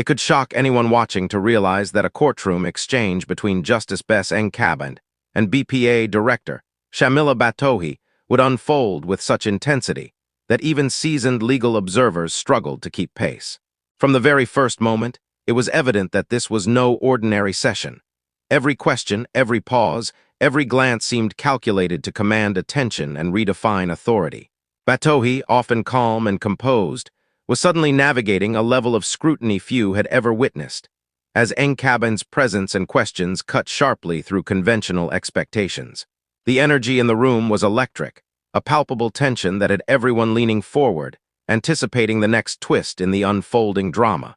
It could shock anyone watching to realize that a courtroom exchange between Justice Bess Nkabinde and BPA Director Shamila Batohi would unfold with such intensity that even seasoned legal observers struggled to keep pace. From the very first moment, it was evident that this was no ordinary session. Every question, every pause, every glance seemed calculated to command attention and redefine authority. Batohi, often calm and composed, was suddenly navigating a level of scrutiny few had ever witnessed, as Nkabinde's presence and questions cut sharply through conventional expectations. The energy in the room was electric, a palpable tension that had everyone leaning forward, anticipating the next twist in the unfolding drama.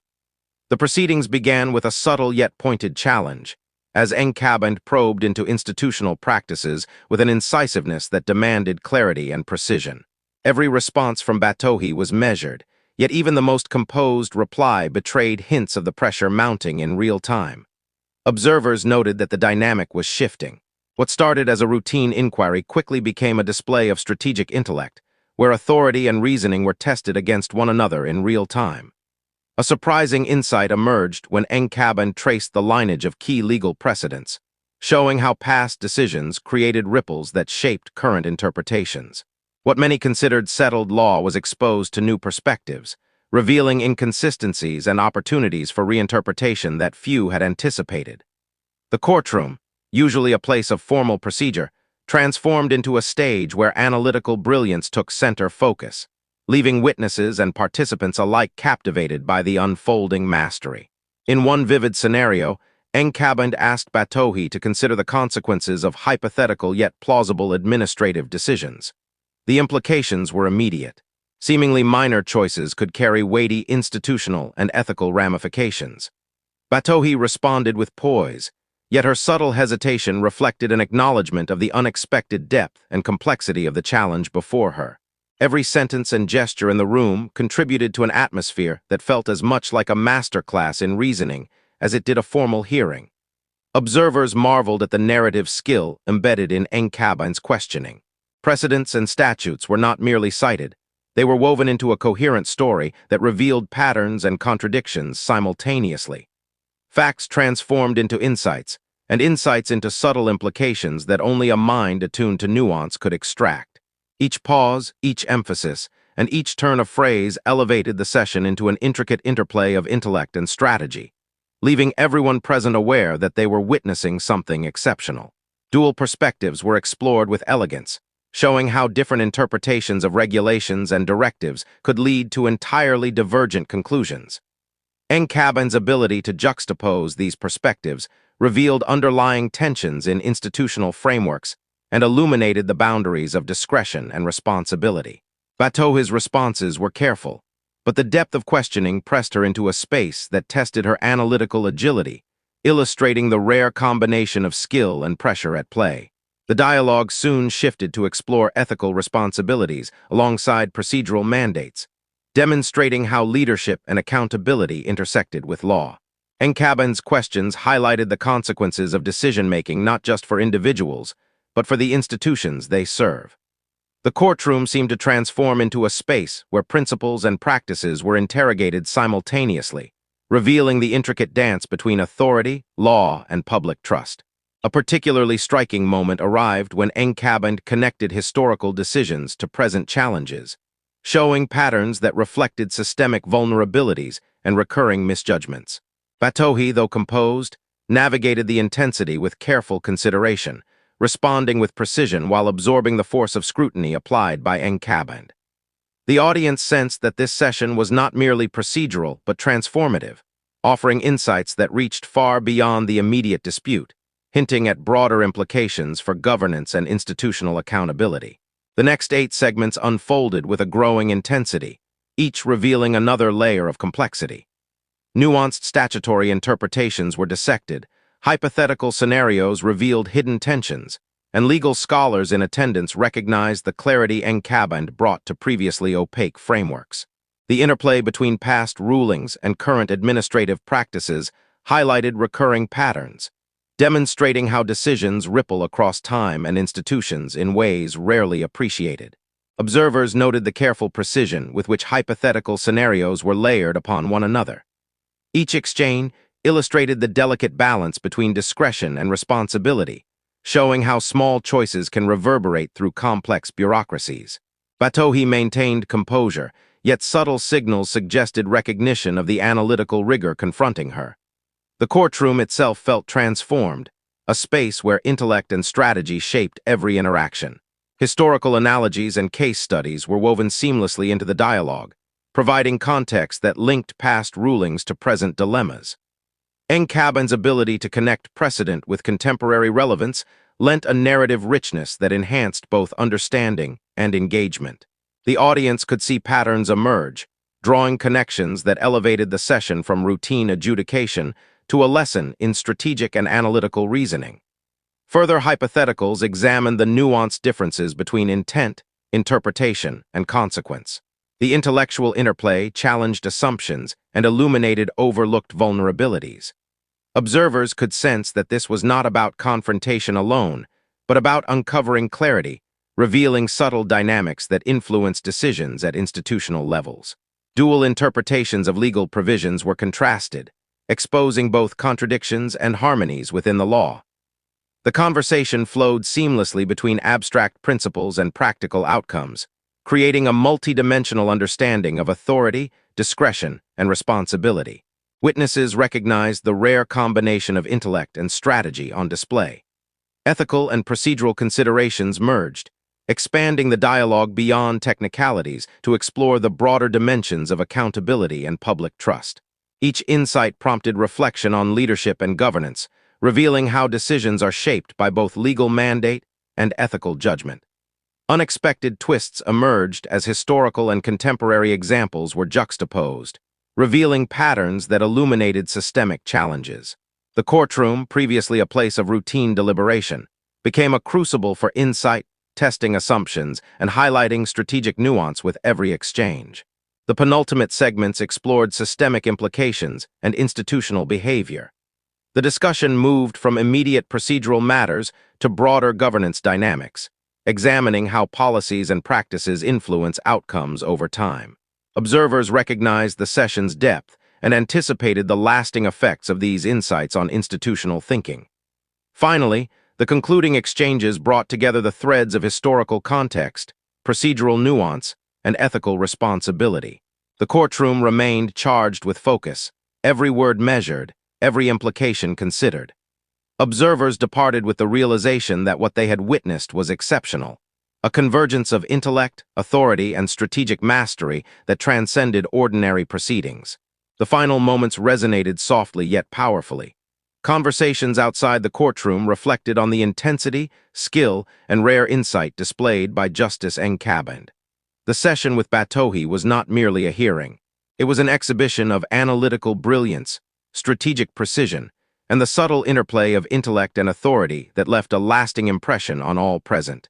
The proceedings began with a subtle yet pointed challenge, as Nkabinde probed into institutional practices with an incisiveness that demanded clarity and precision. Every response from Batohi was measured, yet even the most composed reply betrayed hints of the pressure mounting in real time. Observers noted that the dynamic was shifting. What started as a routine inquiry quickly became a display of strategic intellect, where authority and reasoning were tested against one another in real time. A surprising insight emerged when Nkabinde traced the lineage of key legal precedents, showing how past decisions created ripples that shaped current interpretations. What many considered settled law was exposed to new perspectives, revealing inconsistencies and opportunities for reinterpretation that few had anticipated. The courtroom, usually a place of formal procedure, transformed into a stage where analytical brilliance took center focus, leaving witnesses and participants alike captivated by the unfolding mastery. In one vivid scenario, Nkabinde asked Batohi to consider the consequences of hypothetical yet plausible administrative decisions. The implications were immediate. Seemingly minor choices could carry weighty institutional and ethical ramifications. Batohi responded with poise, yet her subtle hesitation reflected an acknowledgement of the unexpected depth and complexity of the challenge before her. Every sentence and gesture in the room contributed to an atmosphere that felt as much like a masterclass in reasoning as it did a formal hearing. Observers marveled at the narrative skill embedded in Nkabinde's questioning. Precedents and statutes were not merely cited. They were woven into a coherent story that revealed patterns and contradictions simultaneously. Facts transformed into insights, and insights into subtle implications that only a mind attuned to nuance could extract. Each pause, each emphasis, and each turn of phrase elevated the session into an intricate interplay of intellect and strategy, leaving everyone present aware that they were witnessing something exceptional. Dual perspectives were explored with elegance, showing how different interpretations of regulations and directives could lead to entirely divergent conclusions. Nkabinde's ability to juxtapose these perspectives revealed underlying tensions in institutional frameworks and illuminated the boundaries of discretion and responsibility. Batohi's responses were careful, but the depth of questioning pressed her into a space that tested her analytical agility, illustrating the rare combination of skill and pressure at play. The dialogue soon shifted to explore ethical responsibilities alongside procedural mandates, demonstrating how leadership and accountability intersected with law. Nkabinde's questions highlighted the consequences of decision-making not just for individuals, but for the institutions they serve. The courtroom seemed to transform into a space where principles and practices were interrogated simultaneously, revealing the intricate dance between authority, law, and public trust. A particularly striking moment arrived when Nkabinde connected historical decisions to present challenges, showing patterns that reflected systemic vulnerabilities and recurring misjudgments. Batohi, though composed, navigated the intensity with careful consideration, responding with precision while absorbing the force of scrutiny applied by Nkabinde. The audience sensed that this session was not merely procedural but transformative, offering insights that reached far beyond the immediate dispute, hinting at broader implications for governance and institutional accountability. The next 8 segments unfolded with a growing intensity, each revealing another layer of complexity. Nuanced statutory interpretations were dissected, hypothetical scenarios revealed hidden tensions, and legal scholars in attendance recognized the clarity Nkabinde brought to previously opaque frameworks. The interplay between past rulings and current administrative practices highlighted recurring patterns, demonstrating how decisions ripple across time and institutions in ways rarely appreciated. Observers noted the careful precision with which hypothetical scenarios were layered upon one another. Each exchange illustrated the delicate balance between discretion and responsibility, showing how small choices can reverberate through complex bureaucracies. Batohi maintained composure, yet subtle signals suggested recognition of the analytical rigor confronting her. The courtroom itself felt transformed, a space where intellect and strategy shaped every interaction. Historical analogies and case studies were woven seamlessly into the dialogue, providing context that linked past rulings to present dilemmas. Nkabinde's ability to connect precedent with contemporary relevance lent a narrative richness that enhanced both understanding and engagement. The audience could see patterns emerge, drawing connections that elevated the session from routine adjudication to a lesson in strategic and analytical reasoning. Further hypotheticals examined the nuanced differences between intent, interpretation, and consequence. The intellectual interplay challenged assumptions and illuminated overlooked vulnerabilities. Observers could sense that this was not about confrontation alone, but about uncovering clarity, revealing subtle dynamics that influence decisions at institutional levels. Dual interpretations of legal provisions were contrasted, exposing both contradictions and harmonies within the law. The conversation flowed seamlessly between abstract principles and practical outcomes, creating a multidimensional understanding of authority, discretion, and responsibility. Witnesses recognized the rare combination of intellect and strategy on display. Ethical and procedural considerations merged, expanding the dialogue beyond technicalities to explore the broader dimensions of accountability and public trust. Each insight prompted reflection on leadership and governance, revealing how decisions are shaped by both legal mandate and ethical judgment. Unexpected twists emerged as historical and contemporary examples were juxtaposed, revealing patterns that illuminated systemic challenges. The courtroom, previously a place of routine deliberation, became a crucible for insight, testing assumptions, and highlighting strategic nuance with every exchange. The penultimate segments explored systemic implications and institutional behavior. The discussion moved from immediate procedural matters to broader governance dynamics, examining how policies and practices influence outcomes over time. Observers recognized the session's depth and anticipated the lasting effects of these insights on institutional thinking. Finally, the concluding exchanges brought together the threads of historical context, procedural nuance, and ethical responsibility. The courtroom remained charged with focus, every word measured, every implication considered. Observers departed with the realization that what they had witnessed was exceptional, a convergence of intellect, authority, and strategic mastery that transcended ordinary proceedings. The final moments resonated softly yet powerfully. Conversations outside the courtroom reflected on the intensity, skill, and rare insight displayed by Justice Nkabinde. The session with Batohi was not merely a hearing. It was an exhibition of analytical brilliance, strategic precision, and the subtle interplay of intellect and authority that left a lasting impression on all present.